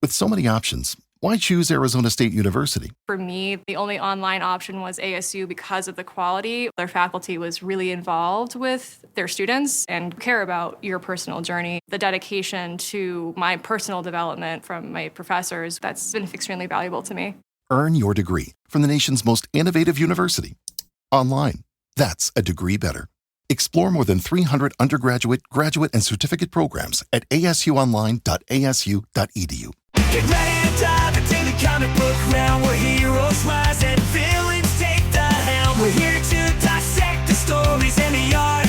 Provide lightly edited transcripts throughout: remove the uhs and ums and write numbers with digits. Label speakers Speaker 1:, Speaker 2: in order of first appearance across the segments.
Speaker 1: With so many options, why choose Arizona State University?
Speaker 2: For me, the only online option was ASU because of the quality. Their faculty was really involved with their students and care about your personal journey. The dedication to my personal development from my professors, that's been extremely valuable to me.
Speaker 1: Earn your degree from the nation's most innovative university. Online. That's a degree better. Explore more than 300 undergraduate, graduate, and certificate programs at asuonline.asu.edu.
Speaker 3: Get ready to dive into the comic book realm where heroes rise and villains take the helm. We're here to dissect the stories and the art.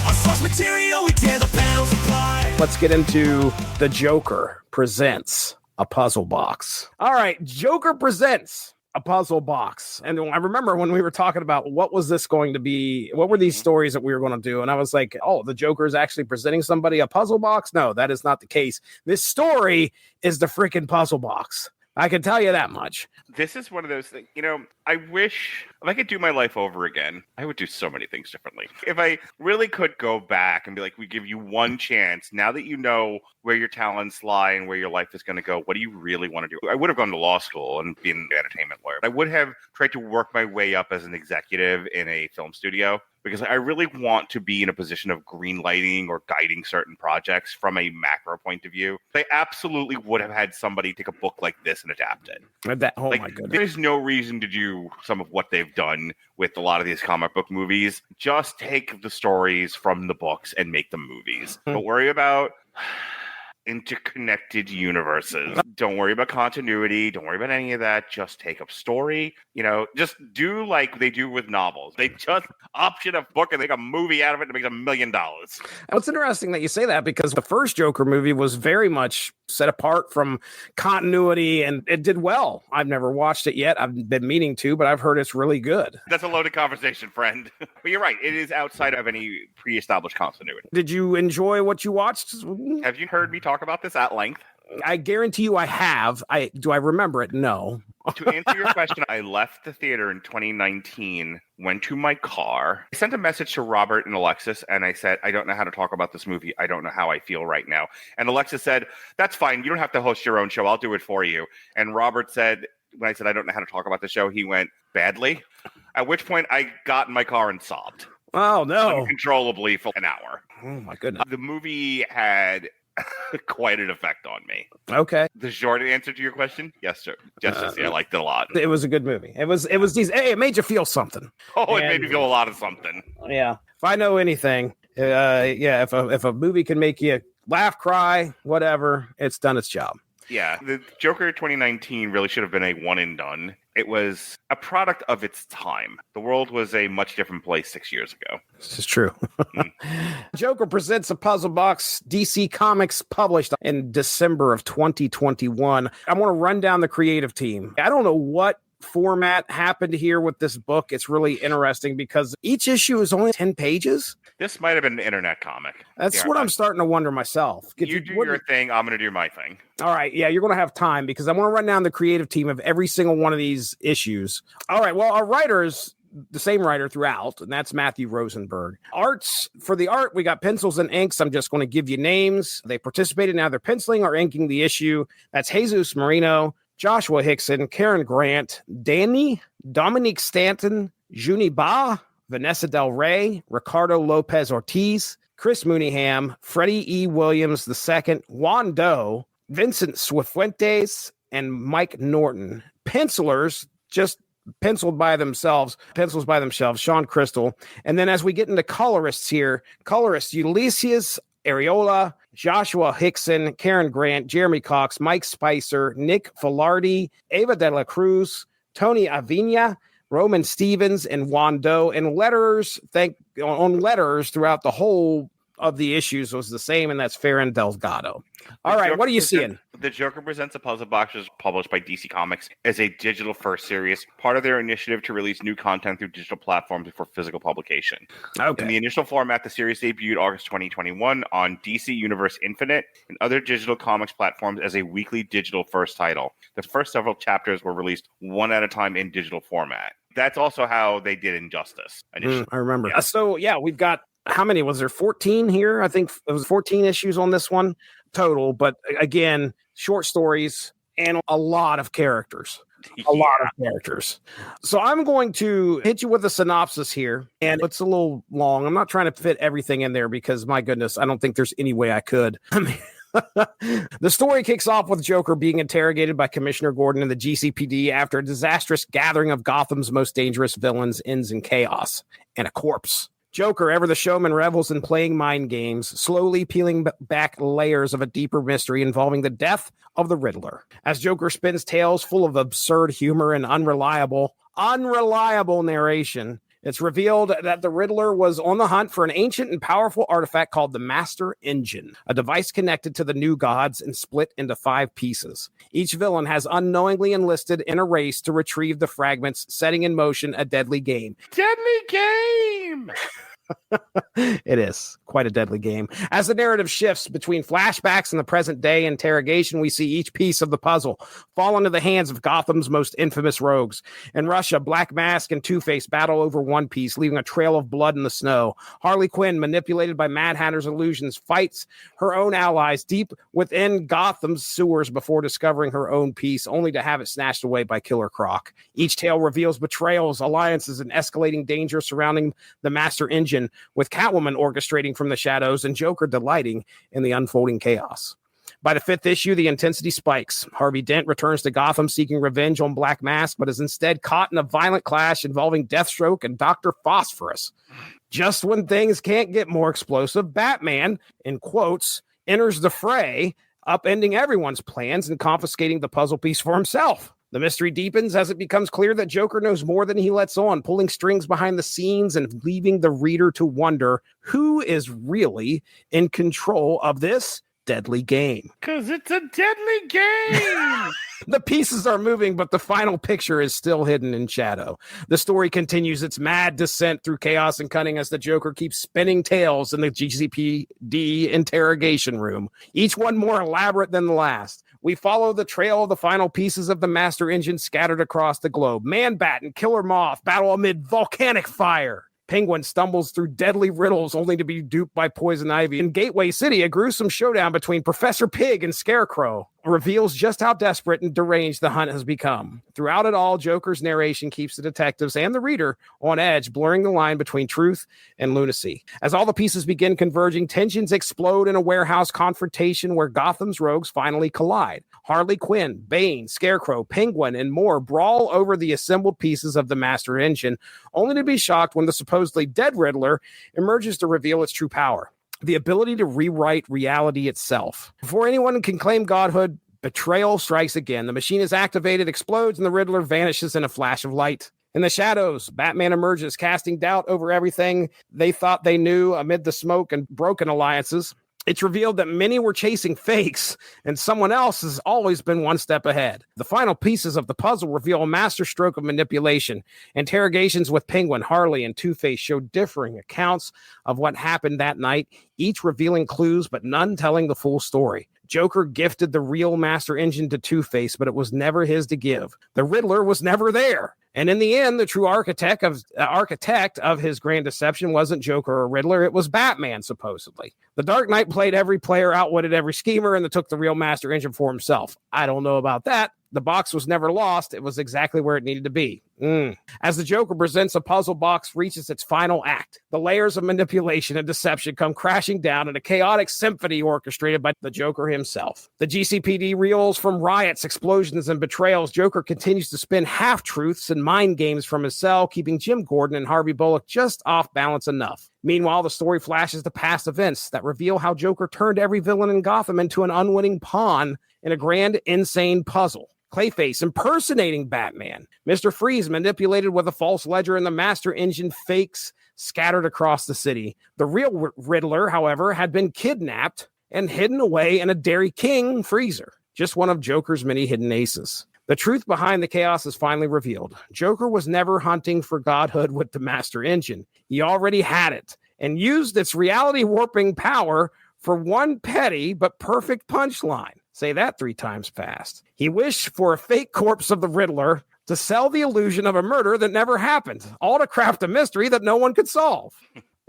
Speaker 3: On source material, we tear the panels apart.
Speaker 4: Let's get into The Joker Presents a Puzzle Box. All right, Joker Presents a Puzzle Box. And I remember when we were talking about what was this going to be, what were these stories that we were going to do? And I was like, oh, the Joker is actually presenting somebody a puzzle box? No, that is not the case. This story is the freaking puzzle box. I can tell you that much.
Speaker 5: This is one of those things, I wish if I could do my life over again, I would do so many things differently. If I really could go back and be like, we give you one chance, now that you know where your talents lie and where your life is going to go, what do you really want to do? I would have gone to law school and been an entertainment lawyer. I would have tried to work my way up as an executive in a film studio, because I really want to be in a position of green lighting or guiding certain projects from a macro point of view. They absolutely would have had somebody take a book like this and adapt it.
Speaker 4: My goodness.
Speaker 5: There's no reason to do some of what they've done with a lot of these comic book movies. Just take the stories from the books and make them movies. Don't worry about interconnected universes. Don't worry about continuity. Don't worry about any of that. Just take a story. Just do like they do with novels. They just option a book and make a movie out of it and make $1 million.
Speaker 4: It's interesting that you say that, because the first Joker movie was very much set apart from continuity, and it did well. I've never watched it yet. I've been meaning to, but I've heard it's really good.
Speaker 5: That's a loaded conversation, friend. But you're right. It is outside of any pre-established continuity.
Speaker 4: Did you enjoy what you watched?
Speaker 5: Have you heard me talk about this at length?
Speaker 4: I guarantee you I have. Do I remember it? No.
Speaker 5: To answer your question, I left the theater in 2019, went to my car, I sent a message to Robert and Alexis, and I said, I don't know how to talk about this movie. I don't know how I feel right now. And Alexis said, that's fine. You don't have to host your own show. I'll do it for you. And Robert said, when I said, I don't know how to talk about the show, he went, badly? At which point I got in my car and sobbed.
Speaker 4: Oh, no.
Speaker 5: Uncontrollably for an hour.
Speaker 4: Oh, my goodness.
Speaker 5: The movie had quite an effect on me.
Speaker 4: Okay.
Speaker 5: The short answer to your question, yes, sir. Jesse, I liked it a lot.
Speaker 4: It was a good movie. It was these. Hey, it made you feel something.
Speaker 5: It made me feel a lot of something.
Speaker 4: Yeah. If I know anything, if a movie can make you laugh, cry, whatever, it's done its job.
Speaker 5: Yeah, the Joker 2019 really should have been a one and done. It was a product of its time. The world was a much different place 6 years ago.
Speaker 4: This is true. Joker Presents a Puzzle Box, DC Comics, published in December of 2021. I want to run down the creative team. I don't know what format happened here with this book. It's really interesting because each issue is only 10 pages.
Speaker 5: This might have been an internet comic.
Speaker 4: That's what I'm starting to wonder myself.
Speaker 5: You do your thing. I'm going to do my thing.
Speaker 4: All right. Yeah, you're going to have time because I want to run down the creative team of every single one of these issues. All right. Well, our writers, the same writer throughout, and that's Matthew Rosenberg. For the art, we got pencils and inks. I'm just going to give you names. They participated in either penciling or inking the issue. That's Jesus Marino, Joshua Hickson, Karen Grant, Dominique Stanton, Juni Ba, Vanessa Del Rey, Ricardo Lopez Ortiz, Chris Mooneyham, Freddie E. Williams II, Juan Doe, Vincent Swifuentes, and Mike Norton. Pencilers, just pencils by themselves, Sean Crystal. And then as we get into colorists here, Ulysses Areola, Joshua Hickson, Karen Grant, Jeremy Cox, Mike Spicer, Nick Filardi, Ava De La Cruz, Tony Avina, Roman Stevens, and Juan Doe. And letters throughout the whole of the issues was the same, and that's Farron Delgado. All right, what are you seeing?
Speaker 5: The Joker Presents a Puzzle Box was published by DC Comics as a digital-first series, part of their initiative to release new content through digital platforms before physical publication.
Speaker 4: Okay.
Speaker 5: In the initial format, the series debuted August 2021 on DC Universe Infinite and other digital comics platforms as a weekly digital-first title. The first several chapters were released one at a time in digital format. That's also how they did Injustice initially.
Speaker 4: I remember. Yeah. So, we've got, how many was there? 14 here? I think it was 14 issues on this one. total, but again, short stories and a lot of characters. A lot of characters. So I'm going to hit you with a synopsis here, and it's a little long. I'm not trying to fit everything in there because, my goodness, I don't think there's any way I could. The story kicks off with Joker being interrogated by Commissioner Gordon and the GCPD after a disastrous gathering of Gotham's most dangerous villains ends in chaos and a corpse. Joker, ever the showman, revels in playing mind games, slowly peeling back layers of a deeper mystery involving the death of the Riddler. As Joker spins tales full of absurd humor and unreliable narration, it's revealed that the Riddler was on the hunt for an ancient and powerful artifact called the Master Engine, a device connected to the new gods and split into 5 pieces. Each villain has unknowingly enlisted in a race to retrieve the fragments, setting in motion a deadly game.
Speaker 5: Deadly game!
Speaker 4: It is quite a deadly game. As the narrative shifts between flashbacks and the present day interrogation, we see each piece of the puzzle fall into the hands of Gotham's most infamous rogues. In Russia, Black Mask and Two-Face battle over one piece, leaving a trail of blood in the snow. Harley Quinn, manipulated by Mad Hatter's illusions, fights her own allies deep within Gotham's sewers before discovering her own piece, only to have it snatched away by Killer Croc. Each tale reveals betrayals, alliances, and escalating danger surrounding the Master Engine, with Catwoman orchestrating from the shadows and Joker delighting in the unfolding chaos. By the 5th issue, the intensity spikes. Harvey Dent returns to Gotham seeking revenge on Black Mask, but is instead caught in a violent clash involving Deathstroke and Dr. Phosphorus. Just when things can't get more explosive, Batman, in quotes, enters the fray, upending everyone's plans and confiscating the puzzle piece for himself. The mystery deepens as it becomes clear that Joker knows more than he lets on, pulling strings behind the scenes and leaving the reader to wonder who is really in control of this deadly game.
Speaker 5: Because it's a deadly game!
Speaker 4: The pieces are moving, but the final picture is still hidden in shadow. The story continues its mad descent through chaos and cunning as the Joker keeps spinning tales in the GCPD interrogation room, each one more elaborate than the last. We follow the trail of the final pieces of the Master Engine scattered across the globe. Man-Bat and Killer Moth battle amid volcanic fire. Penguin stumbles through deadly riddles only to be duped by Poison Ivy. In Gateway City, a gruesome showdown between Professor Pig and Scarecrow reveals just how desperate and deranged the hunt has become. Throughout it all, Joker's narration keeps the detectives and the reader on edge, blurring the line between truth and lunacy. As all the pieces begin converging, tensions explode in a warehouse confrontation where Gotham's rogues finally collide. Harley Quinn, Bane, Scarecrow, Penguin, and more brawl over the assembled pieces of the Master Engine, only to be shocked when the supposedly dead Riddler emerges to reveal its true power: the ability to rewrite reality itself. Before anyone can claim godhood, betrayal strikes again. The machine is activated, explodes, and the Riddler vanishes in a flash of light. In the shadows, Batman emerges, casting doubt over everything they thought they knew amid the smoke and broken alliances. It's revealed that many were chasing fakes, and someone else has always been one step ahead. The final pieces of the puzzle reveal a masterstroke of manipulation. Interrogations with Penguin, Harley, and Two-Face show differing accounts of what happened that night, each revealing clues, but none telling the full story. Joker gifted the real Master Engine to Two-Face, but it was never his to give. The Riddler was never there. And in the end, the true architect of his grand deception wasn't Joker or Riddler. It was Batman, supposedly. The Dark Knight played every player, outwitted every schemer, and took the real Master Engine for himself. I don't know about that. The box was never lost. It was exactly where it needed to be. As the Joker presents a puzzle box reaches its final act, the layers of manipulation and deception come crashing down in a chaotic symphony orchestrated by the Joker himself. The GCPD reels from riots, explosions, and betrayals. Joker continues to spin half-truths and mind games from his cell, keeping Jim Gordon and Harvey Bullock just off balance enough. Meanwhile, the story flashes to past events that reveal how Joker turned every villain in Gotham into an unwitting pawn in a grand, insane puzzle. Clayface impersonating Batman. Mr. Freeze manipulated with a false ledger, and the Master Engine fakes scattered across the city. The real Riddler, however, had been kidnapped and hidden away in a Dairy King freezer. Just one of Joker's many hidden aces. The truth behind the chaos is finally revealed. Joker was never hunting for godhood with the Master Engine. He already had it and used its reality warping power for one petty but perfect punchline. Say that 3 times fast. He wished for a fake corpse of the Riddler to sell the illusion of a murder that never happened, all to craft a mystery that no one could solve.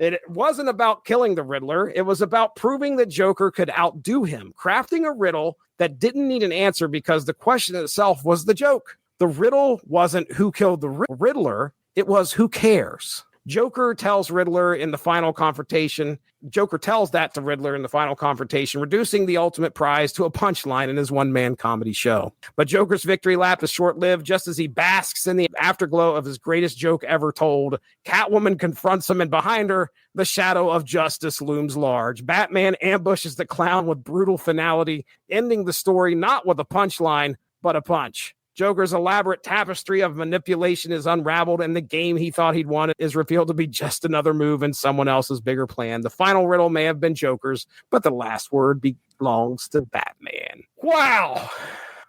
Speaker 4: It wasn't about killing the Riddler. It was about proving that Joker could outdo him, crafting a riddle that didn't need an answer because the question itself was the joke. The riddle wasn't who killed the Riddler. It was who cares. Joker tells Riddler in the final confrontation. Joker tells that to Riddler in the final confrontation, reducing the ultimate prize to a punchline in his one-man comedy show. But Joker's victory lap is short-lived. Just as he basks in the afterglow of his greatest joke ever told, Catwoman confronts him, and behind her, the shadow of justice looms large. Batman ambushes the clown with brutal finality, ending the story not with a punchline, but a punch. Joker's elaborate tapestry of manipulation is unraveled, and the game he thought he'd won is revealed to be just another move in someone else's bigger plan. The final riddle may have been Joker's, but the last word belongs to Batman. Wow.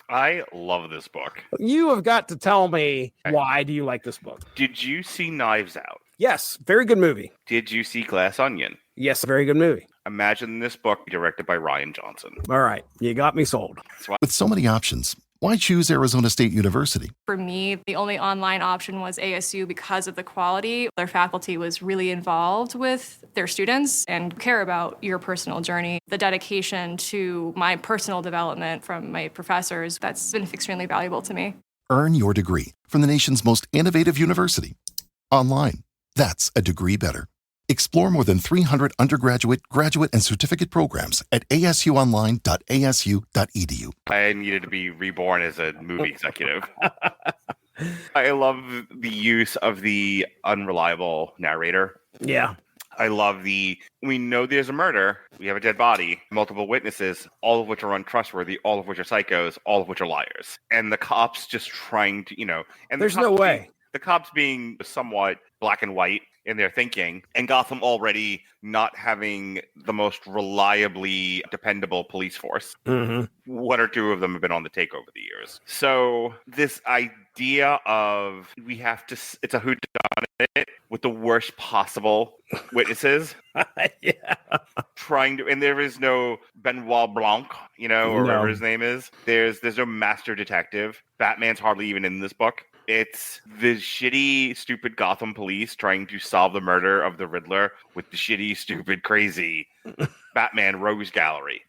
Speaker 5: I love this book.
Speaker 4: You have got to tell me, why do you like this book?
Speaker 5: Did you see Knives Out?
Speaker 4: Yes, very good movie.
Speaker 5: Did you see Glass Onion?
Speaker 4: Yes, very good movie.
Speaker 5: Imagine this book directed by Rian Johnson.
Speaker 4: All right, you got me sold.
Speaker 1: With so many options, why choose Arizona State University?
Speaker 2: For me, the only online option was ASU because of the quality. Their faculty was really involved with their students and care about your personal journey. The dedication to my personal development from my professors, that's been extremely valuable to me.
Speaker 1: Earn your degree from the nation's most innovative university. Online. That's a degree better. Explore more than 300 undergraduate, graduate, and certificate programs at asuonline.asu.edu.
Speaker 5: I needed to be reborn as a movie executive. I love the use of the unreliable narrator.
Speaker 4: Yeah.
Speaker 5: I love we know there's a murder, we have a dead body, multiple witnesses, all of which are untrustworthy, all of which are psychos, all of which are liars. And the cops just trying to, and
Speaker 4: there's no way.
Speaker 5: The cops being somewhat black and white in their thinking, and Gotham already not having the most reliably dependable police force.
Speaker 4: Mm-hmm.
Speaker 5: One or two of them have been on the take over the years. So this idea of it's a whodunit with the worst possible witnesses.
Speaker 4: Yeah.
Speaker 5: And there is no Benoit Blanc, or whatever his name is. There's no master detective. Batman's hardly even in this book. It's the shitty, stupid Gotham police trying to solve the murder of the Riddler with the shitty, stupid, crazy Batman rogues gallery.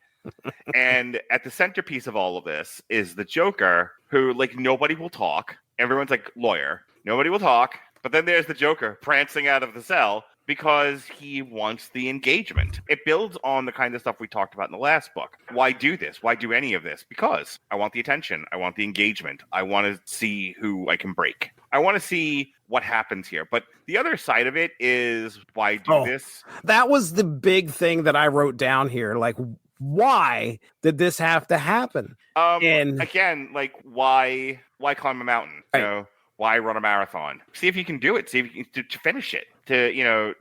Speaker 5: And at the centerpiece of all of this is the Joker, who, nobody will talk. Everyone's lawyer. Nobody will talk. But then there's the Joker prancing out of the cell because he wants the engagement. It builds on the kind of stuff we talked about in the last book. Why do this? Why do any of this? Because I want the attention. I want the engagement. I want to see who I can break. I want to see what happens here. But the other side of it is, why do this? That
Speaker 4: was the big thing that I wrote down here. Why did this have to happen?
Speaker 5: And again, why climb a mountain?
Speaker 4: Right.
Speaker 5: Why run a marathon? See if you can do it. See if you can to finish it. To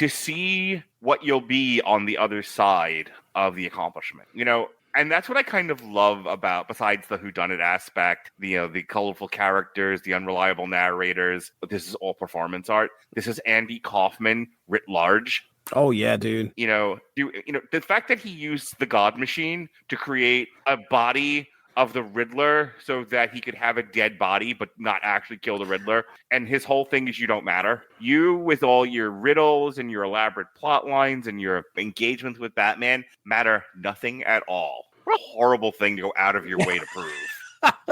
Speaker 5: see what you'll be on the other side of the accomplishment. And that's what I kind of love about, besides the whodunit aspect, the colorful characters, the unreliable narrators. But this is all performance art. This is Andy Kaufman writ large.
Speaker 4: Oh yeah, dude.
Speaker 5: The fact that he used the God Machine to create a body of the Riddler so that he could have a dead body but not actually kill the Riddler. And his whole thing is you don't matter. You, with all your riddles and your elaborate plot lines and your engagements with Batman, matter nothing at all. What a horrible thing to go out of your way to prove.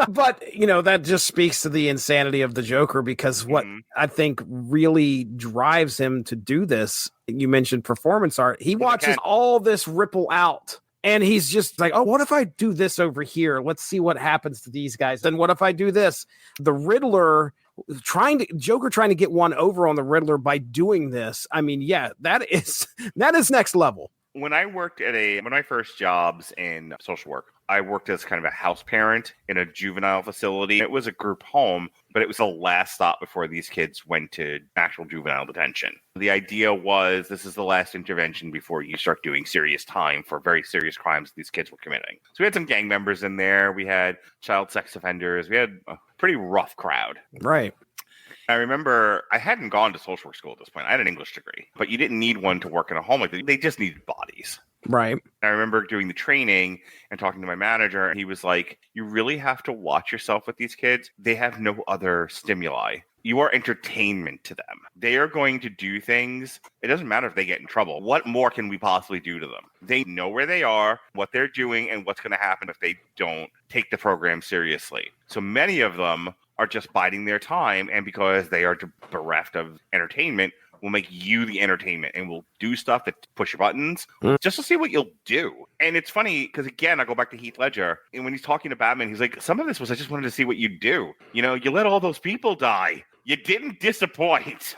Speaker 4: But, that just speaks to the insanity of the Joker, because what I think really drives him to do this, you mentioned performance art, he watches all this ripple out. And he's just like, oh, what if I do this over here? Let's see what happens to these guys. And what if I do this? The Riddler Joker trying to get one over on the Riddler by doing this. I mean, yeah, that is next level.
Speaker 5: When I worked one of my first jobs in social work, I worked as kind of a house parent in a juvenile facility. It was a group home, but it was the last stop before these kids went to actual juvenile detention. The idea was this is the last intervention before you start doing serious time for very serious crimes these kids were committing. So we had some gang members in there. We had child sex offenders. We had a pretty rough crowd.
Speaker 4: Right.
Speaker 5: I remember I hadn't gone to social work school at this point. I had an English degree, but you didn't need one to work in a home like that. They just needed bodies.
Speaker 4: Right.
Speaker 5: I remember doing the training and talking to my manager, and he was like, you really have to watch yourself with these kids. They have no other stimuli. You are entertainment to them. They are going to do things. It doesn't matter if they get in trouble. What more can we possibly do to them? They know where they are, what they're doing, and what's going to happen if they don't take the program seriously. So many of them are just biding their time, and because they are bereft of entertainment, will make you the entertainment and will do stuff that push your buttons just to see what you'll do. And it's funny because, again, I go back to Heath Ledger, and when he's talking to Batman, he's like, some of this was I just wanted to see what you'd do. You know, you let all those people die. You didn't disappoint.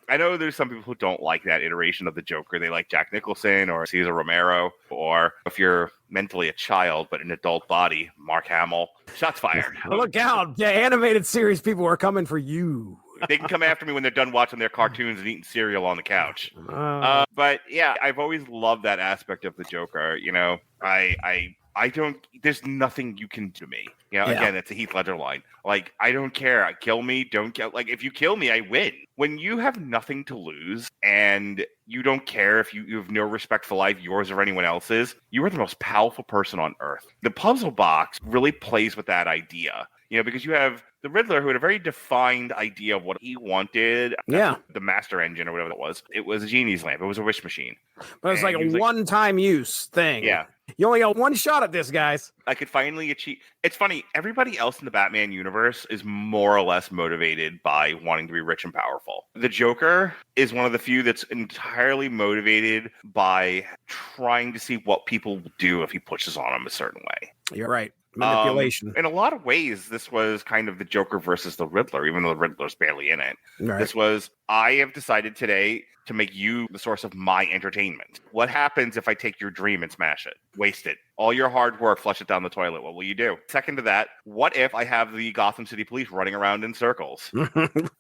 Speaker 5: I know there's some people who don't like that iteration of the Joker. They like Jack Nicholson or Cesar Romero, or if you're mentally a child but an adult body, Mark Hamill. Shots fired.
Speaker 4: Look out. The animated series people are coming for you.
Speaker 5: They can come after me when they're done watching their cartoons and eating cereal on the couch. But yeah, I've always loved that aspect of the Joker. You know, I don't, there's nothing you can do to me. You know, again, it's a Heath Ledger line. Like, I don't care. Kill me. Don't kill. Like, if you kill me, I win. When you have nothing to lose and you don't care if you have no respect for life, yours or anyone else's, you are the most powerful person on earth. The puzzle box really plays with that idea. You know, because you have the Riddler, who had a very defined idea of what he wanted.
Speaker 4: Yeah.
Speaker 5: The master engine or whatever it was. It was a genie's lamp. It was a wish machine.
Speaker 4: But it's like a one-time use thing.
Speaker 5: Yeah.
Speaker 4: You only got one shot at this, guys.
Speaker 5: I could finally achieve. It's funny. Everybody else in the Batman universe is more or less motivated by wanting to be rich and powerful. The Joker is one of the few that's entirely motivated by trying to see what people will do if he pushes on them a certain way.
Speaker 4: You're right. Manipulation.
Speaker 5: In a lot of ways, this was kind of the Joker versus the Riddler, even though the Riddler's barely in it.
Speaker 4: Right.
Speaker 5: This was, I have decided today to make you the source of my entertainment. What happens if I take your dream and smash it? Waste it. All your hard work, flush it down the toilet. What will you do? Second to that, what if I have the Gotham City Police running around in circles?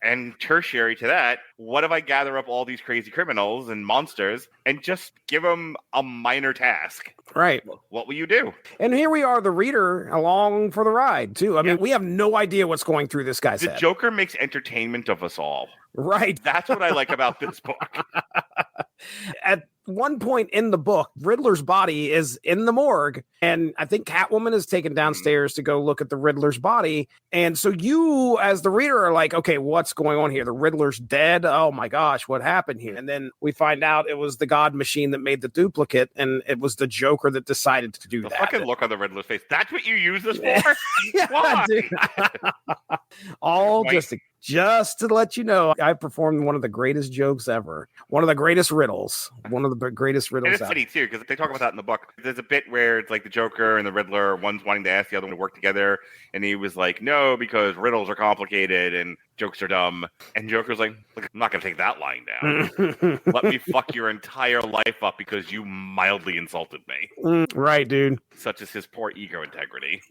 Speaker 5: And tertiary to that, what if I gather up all these crazy criminals and monsters and just give them a minor task?
Speaker 4: Right.
Speaker 5: What will you do?
Speaker 4: And here we are, the reader, along for the ride, too. I mean, we have no idea what's going through this guy's head.
Speaker 5: The Joker makes entertainment of us all.
Speaker 4: Right.
Speaker 5: That's what I like about this book.
Speaker 4: At one point in the book, Riddler's body is in the morgue, and I think Catwoman is taken downstairs to go look at the Riddler's body. And so you, as the reader, are like, okay, what's going on here? The Riddler's dead? Oh my gosh, what happened here? And then we find out it was the God machine that made the duplicate, and it was the Joker that decided to do
Speaker 5: the
Speaker 4: that.
Speaker 5: Fucking look on the Riddler's face. That's what you use this for? Why?
Speaker 4: All just to let you know, I performed one of the greatest jokes ever. One of the greatest riddles. One of the greatest riddles
Speaker 5: And it's
Speaker 4: ever.
Speaker 5: funny, too, because they talk about that in the book. There's a bit where it's like the Joker and the Riddler, one's wanting to ask the other one to work together, and he was like, no, because riddles are complicated and jokes are dumb. And Joker's like, look, I'm not going to take that lying down. Let me fuck your entire life up because you mildly insulted me.
Speaker 4: Right, dude.
Speaker 5: Such as his poor ego integrity.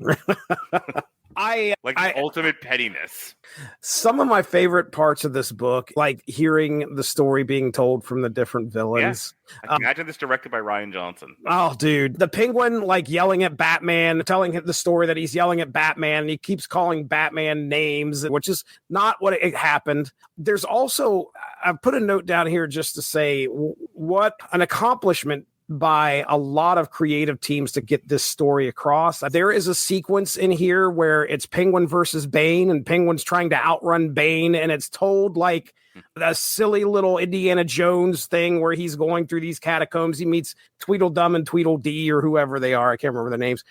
Speaker 4: The
Speaker 5: ultimate pettiness.
Speaker 4: Some of my favorite parts of this book, like hearing the story being told from the different villains.
Speaker 5: I can imagine this directed by Ryan Johnson.
Speaker 4: Oh, dude. The Penguin, like, yelling at Batman, telling him the story that he's yelling at Batman, and he keeps calling Batman names, which is not what it happened. There's also, I've put a note down here just to say what an accomplishment by a lot of creative teams to get this story across. There is a sequence in here where it's Penguin versus Bane, and Penguin's trying to outrun Bane, and it's told like a silly little Indiana Jones thing where he's going through these catacombs. He meets Tweedledum and Tweedledee or whoever they are. I can't remember the names.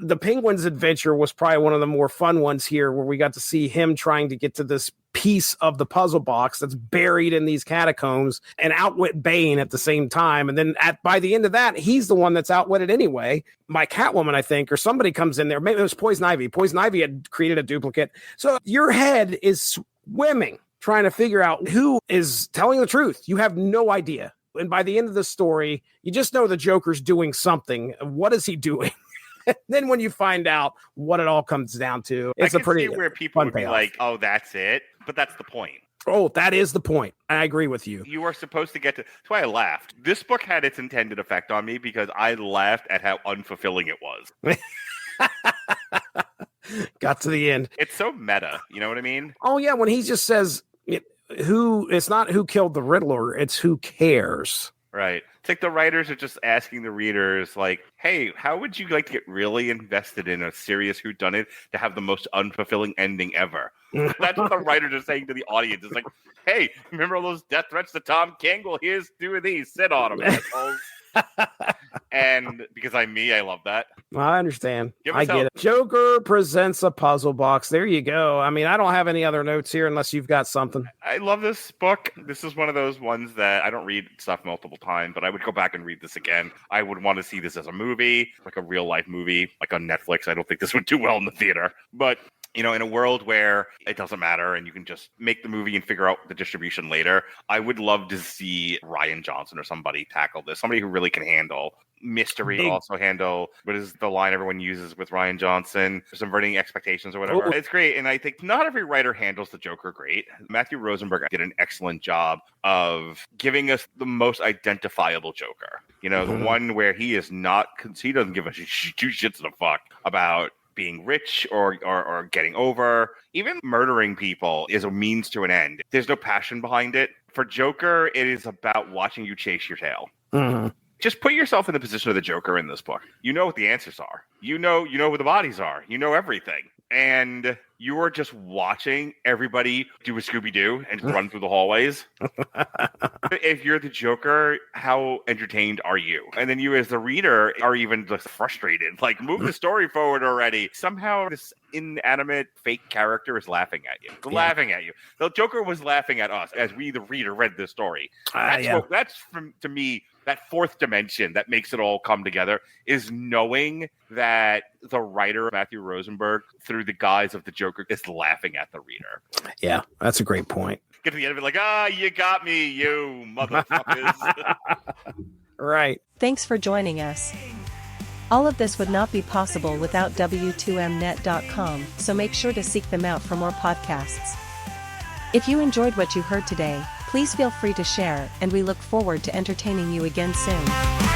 Speaker 4: The Penguin's adventure was probably one of the more fun ones here, where we got to see him trying to get to this piece of the puzzle box that's buried in these catacombs and outwit Bane at the same time. And then by the end of that, he's the one that's outwitted anyway by Catwoman, I think, or somebody comes in there. Maybe it was Poison Ivy. Poison Ivy had created a duplicate. So your head is swimming, trying to figure out who is telling the truth. You have no idea. And by the end of the story, you just know the Joker's doing something. What is he doing? Then when you find out what it all comes down to, it's a pretty
Speaker 5: see where people would be
Speaker 4: payoff.
Speaker 5: like, oh, that's it. But that's the point.
Speaker 4: Oh, that is the point. I agree with you.
Speaker 5: You are supposed to get to. That's why I laughed. This book had its intended effect on me because I laughed at how unfulfilling it was.
Speaker 4: Got to the end.
Speaker 5: It's so meta. You know what I mean?
Speaker 4: Oh, yeah. When he just says it's not who killed the Riddler, it's who cares.
Speaker 5: Right. It's like the writers are just asking the readers, like, hey, how would you like to get really invested in a serious whodunit to have the most unfulfilling ending ever? That's what the writers are saying to the audience. It's like, hey, remember all those death threats to Tom King? Well, here's 2 of these. Sit on them, assholes. And because I'm me, I love that.
Speaker 4: Well, I understand. I
Speaker 5: hell.
Speaker 4: get it. Joker presents a puzzle box. There you go. I mean, I don't have any other notes here unless you've got something.
Speaker 5: I love this book. This is one of those ones that I don't read stuff multiple times, but I would go back and read this again. I would want to see this as a movie, like a real life movie, like on Netflix. I don't think this would do well in the theater, but you know, in a world where it doesn't matter and you can just make the movie and figure out the distribution later, I would love to see Rian Johnson or somebody tackle this. Somebody who really can handle mystery, also handle what is the line everyone uses with Rian Johnson, subverting expectations or whatever. It's great. And I think not every writer handles the Joker great. Matthew Rosenberg did an excellent job of giving us the most identifiable Joker. You know, the one where he doesn't give a two shits in a fuck about being rich or getting over. Even murdering people is a means to an end. There's no passion behind it. For Joker, it is about watching you chase your tail.
Speaker 4: Mm-hmm.
Speaker 5: Just put yourself in the position of the Joker in this book. You know what the answers are. You know who the bodies are. You know everything. And you are just watching everybody do a Scooby-Doo and run through the hallways. If you're the Joker, how entertained are you? And then you as the reader are even just frustrated. Like, move the story forward already. Somehow this inanimate fake character is laughing at you. Laughing at you. The Joker was laughing at us as we, the reader, read this story. That's to me, that fourth dimension that makes it all come together is knowing that the writer, Matthew Rosenberg, through the guise of the Joker, is laughing at the reader.
Speaker 4: Yeah, that's a great point.
Speaker 5: Get to the end of it like, you got me, you motherfuckers.
Speaker 4: Right.
Speaker 6: Thanks for joining us. All of this would not be possible without W2Mnet.com, so make sure to seek them out for more podcasts. If you enjoyed what you heard today, please feel free to share, and we look forward to entertaining you again soon.